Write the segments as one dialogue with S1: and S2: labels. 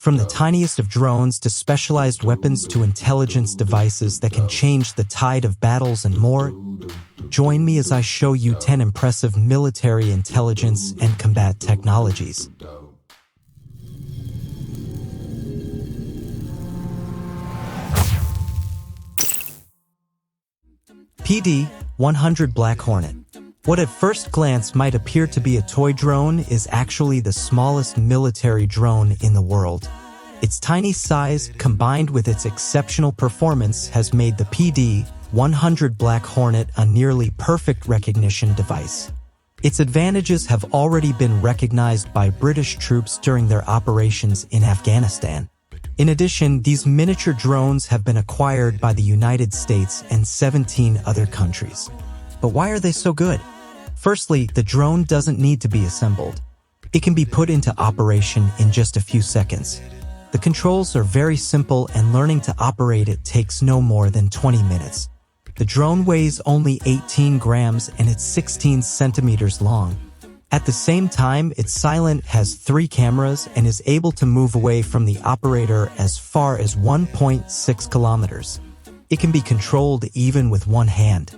S1: From the tiniest of drones to specialized weapons to intelligence devices that can change the tide of battles and more, join me as I show you 10 impressive military intelligence and combat technologies. PD-100 Black Hornet. What at first glance might appear to be a toy drone is actually the smallest military drone in the world. Its tiny size, combined with its exceptional performance, has made the PD-100 Black Hornet a nearly perfect recognition device. Its advantages have already been recognized by British troops during their operations in Afghanistan. In addition, these miniature drones have been acquired by the United States and 17 other countries. But why are they so good? Firstly, the drone doesn't need to be assembled. It can be put into operation in just a few seconds. The controls are very simple and learning to operate it takes no more than 20 minutes. The drone weighs only 18 grams and it's 16 centimeters long. At the same time, it's silent, has 3 cameras, and is able to move away from the operator as far as 1.6 kilometers. It can be controlled even with one hand.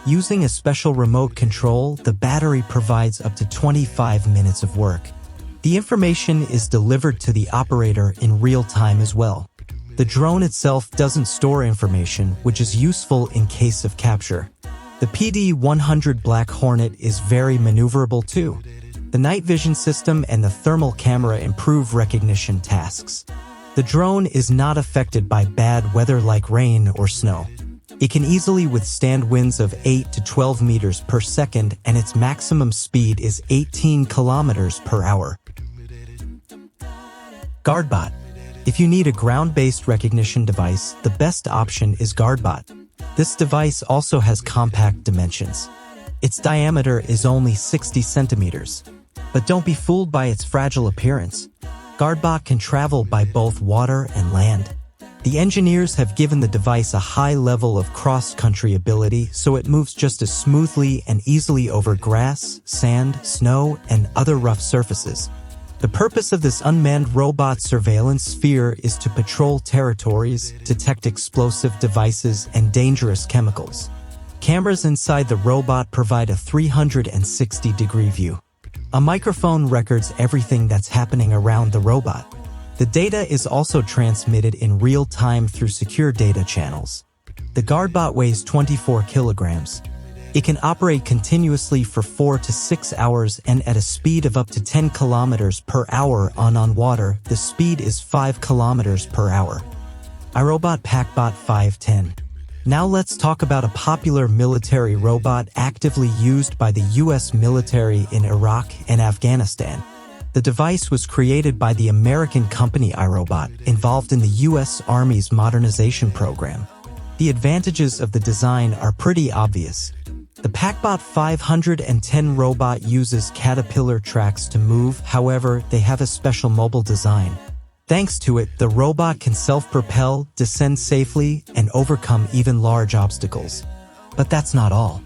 S1: Using a special remote control, the battery provides up to 25 minutes of work. The information is delivered to the operator in real time as well. The drone itself doesn't store information, which is useful in case of capture. The PD-100 Black Hornet is very maneuverable too. The night vision system and the thermal camera improve recognition tasks. The drone is not affected by bad weather like rain or snow. It can easily withstand winds of 8 to 12 meters per second and its maximum speed is 18 kilometers per hour. GuardBot. If you need a ground-based recognition device, the best option is GuardBot. This device also has compact dimensions. Its diameter is only 60 centimeters. But don't be fooled by its fragile appearance. GuardBot can travel by both water and land. The engineers have given the device a high level of cross-country ability, so it moves just as smoothly and easily over grass, sand, snow, and other rough surfaces. The purpose of this unmanned robot surveillance sphere is to patrol territories, detect explosive devices, and dangerous chemicals. Cameras inside the robot provide a 360-degree view. A microphone records everything that's happening around the robot. The data is also transmitted in real time through secure data channels. The GuardBot weighs 24 kilograms. It can operate continuously for 4 to 6 hours and at a speed of up to 10 kilometers per hour on water. The speed is 5 kilometers per hour. iRobot PackBot 510. Now let's talk about a popular military robot actively used by the US military in Iraq and Afghanistan. The device was created by the American company iRobot, involved in the US Army's modernization program. The advantages of the design are pretty obvious. The PackBot 510 robot uses caterpillar tracks to move, however, they have a special mobile design. Thanks to it, the robot can self-propel, descend safely, and overcome even large obstacles. But that's not all.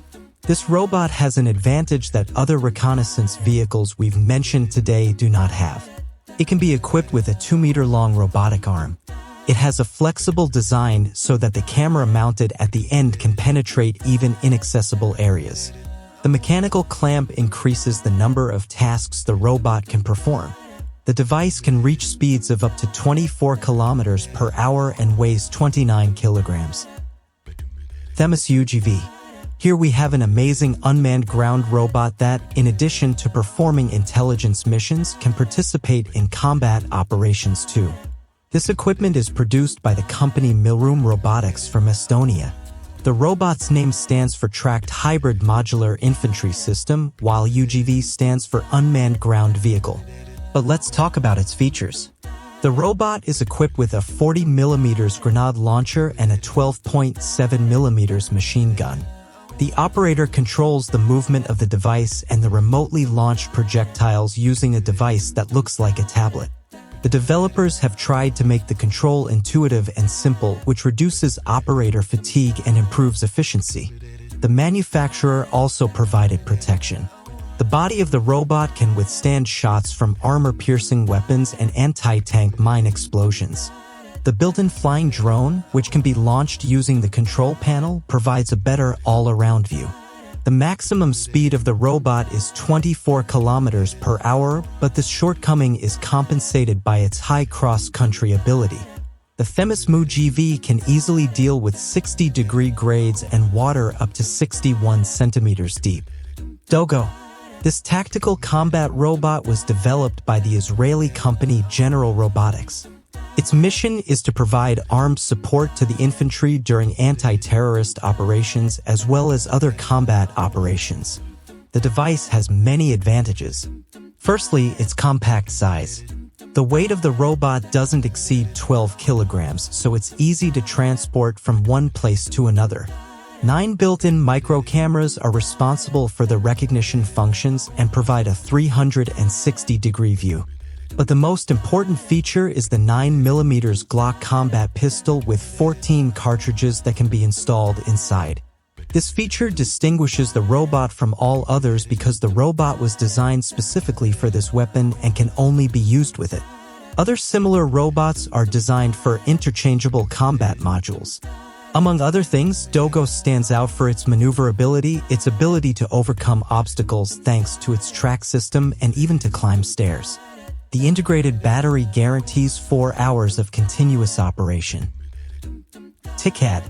S1: This robot has an advantage that other reconnaissance vehicles we've mentioned today do not have. It can be equipped with a 2-meter-long robotic arm. It has a flexible design so that the camera mounted at the end can penetrate even inaccessible areas. The mechanical clamp increases the number of tasks the robot can perform. The device can reach speeds of up to 24 kilometers per hour and weighs 29 kilograms. Themis UGV. Here we have an amazing unmanned ground robot that, in addition to performing intelligence missions, can participate in combat operations too. This equipment is produced by the company Milroom Robotics from Estonia. The robot's name stands for Tracked Hybrid Modular Infantry System, while UGV stands for Unmanned Ground Vehicle. But let's talk about its features. The robot is equipped with a 40mm grenade launcher and a 12.7mm machine gun. The operator controls the movement of the device and the remotely launched projectiles using a device that looks like a tablet. The developers have tried to make the control intuitive and simple, which reduces operator fatigue and improves efficiency. The manufacturer also provided protection. The body of the robot can withstand shots from armor-piercing weapons and anti-tank mine explosions. The built-in flying drone, which can be launched using the control panel, provides a better all-around view. The maximum speed of the robot is 24 kilometers per hour, but this shortcoming is compensated by its high cross-country ability. The Themis MU-GV can easily deal with 60-degree grades and water up to 61 centimeters deep. Dogo. This tactical combat robot was developed by the Israeli company General Robotics. Its mission is to provide armed support to the infantry during anti-terrorist operations as well as other combat operations. The device has many advantages. Firstly, its compact size. The weight of the robot doesn't exceed 12 kilograms, so it's easy to transport from one place to another. 9 built-in micro cameras are responsible for the recognition functions and provide a 360-degree view. But the most important feature is the 9mm Glock combat pistol with 14 cartridges that can be installed inside. This feature distinguishes the robot from all others because the robot was designed specifically for this weapon and can only be used with it. Other similar robots are designed for interchangeable combat modules. Among other things, Dogo stands out for its maneuverability, its ability to overcome obstacles thanks to its track system, and even to climb stairs. The integrated battery guarantees 4 hours of continuous operation. TICAD.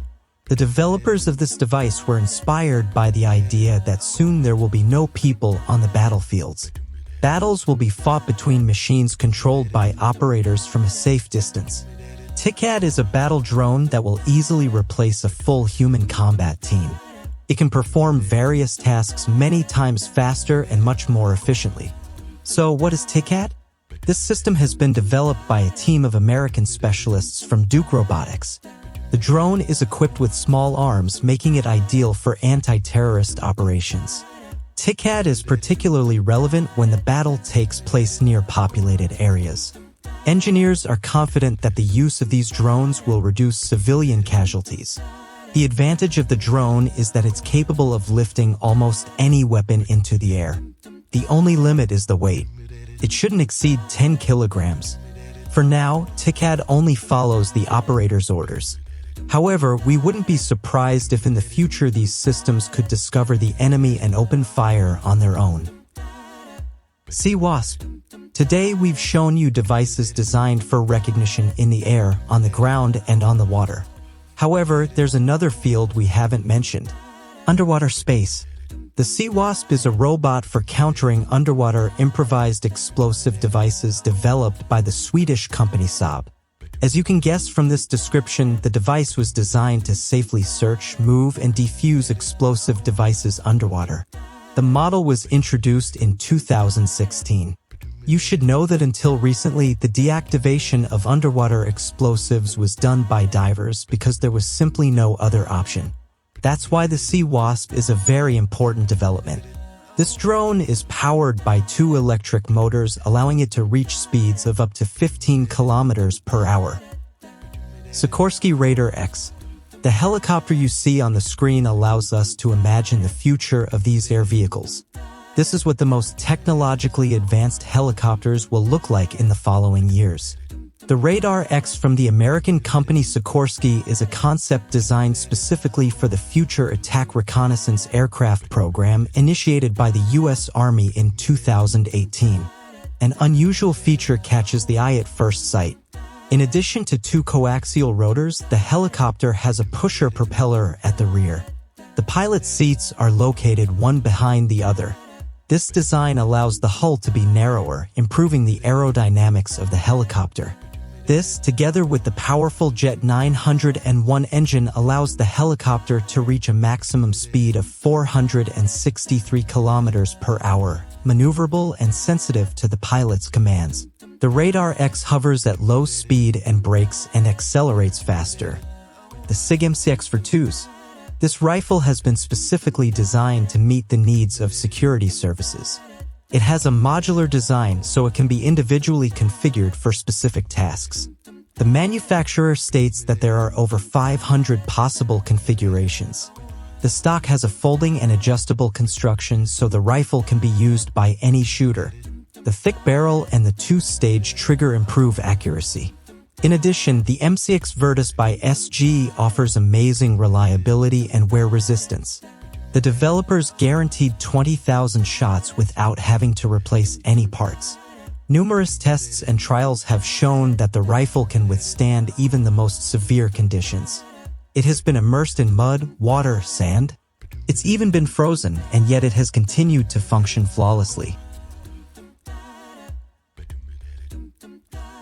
S1: The developers of this device were inspired by the idea that soon there will be no people on the battlefields. Battles will be fought between machines controlled by operators from a safe distance. TICAD is a battle drone that will easily replace a full human combat team. It can perform various tasks many times faster and much more efficiently. So what is TICAD? This system has been developed by a team of American specialists from Duke Robotics. The drone is equipped with small arms, making it ideal for anti-terrorist operations. TICAD is particularly relevant when the battle takes place near populated areas. Engineers are confident that the use of these drones will reduce civilian casualties. The advantage of the drone is that it's capable of lifting almost any weapon into the air. The only limit is the weight. It shouldn't exceed 10 kilograms. For now, TICAD only follows the operator's orders. However, we wouldn't be surprised if in the future these systems could discover the enemy and open fire on their own. Sea-Wasp. Today we've shown you devices designed for recognition in the air, on the ground, and on the water. However, there's another field we haven't mentioned. Underwater space. The Sea-Wasp is a robot for countering underwater improvised explosive devices developed by the Swedish company Saab. As you can guess from this description, the device was designed to safely search, move, and defuse explosive devices underwater. The model was introduced in 2016. You should know that until recently, the deactivation of underwater explosives was done by divers because there was simply no other option. That's why the Sea-Wasp is a very important development. This drone is powered by 2 electric motors, allowing it to reach speeds of up to 15 kilometers per hour. Sikorsky Raider X. The helicopter you see on the screen allows us to imagine the future of these air vehicles. This is what the most technologically advanced helicopters will look like in the following years. The Radar X from the American company Sikorsky is a concept designed specifically for the Future Attack Reconnaissance Aircraft program initiated by the U.S. Army in 2018. An unusual feature catches the eye at first sight. In addition to 2 coaxial rotors, the helicopter has a pusher propeller at the rear. The pilot's seats are located one behind the other. This design allows the hull to be narrower, improving the aerodynamics of the helicopter. This, together with the powerful Jet 901 engine, allows the helicopter to reach a maximum speed of 463 kilometers per hour, maneuverable and sensitive to the pilot's commands. The Radar X hovers at low speed and brakes and accelerates faster. The SIG MC-X42s. This rifle has been specifically designed to meet the needs of security services. It has a modular design so it can be individually configured for specific tasks. The manufacturer states that there are over 500 possible configurations. The stock has a folding and adjustable construction so the rifle can be used by any shooter. The thick barrel and the two-stage trigger improve accuracy. In addition, the MCX Virtus by SG offers amazing reliability and wear resistance. The developers guaranteed 20,000 shots without having to replace any parts. Numerous tests and trials have shown that the rifle can withstand even the most severe conditions. It has been immersed in mud, water, sand. It's even been frozen, and yet it has continued to function flawlessly.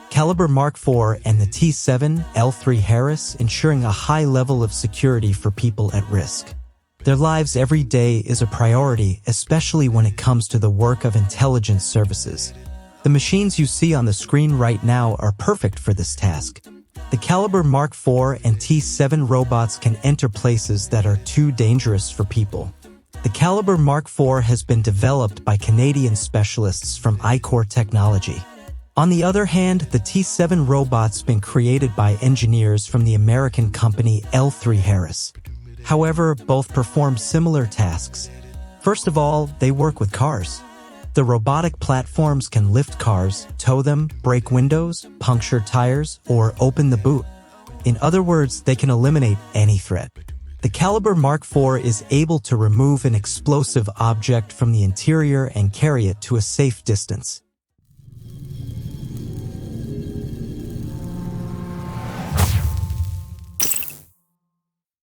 S1: Caliber Mark IV and the T7 L3 Harris ensuring a high level of security for people at risk. Their lives every day is a priority, especially when it comes to the work of intelligence services. The machines you see on the screen right now are perfect for this task. The Caliber Mark IV and T7 robots can enter places that are too dangerous for people. The Caliber Mark IV has been developed by Canadian specialists from iCore Technology. On the other hand, the T7 robot's been created by engineers from the American company L3 Harris. However, both perform similar tasks. First of all, they work with cars. The robotic platforms can lift cars, tow them, break windows, puncture tires, or open the boot. In other words, they can eliminate any threat. The Caliber Mark IV is able to remove an explosive object from the interior and carry it to a safe distance.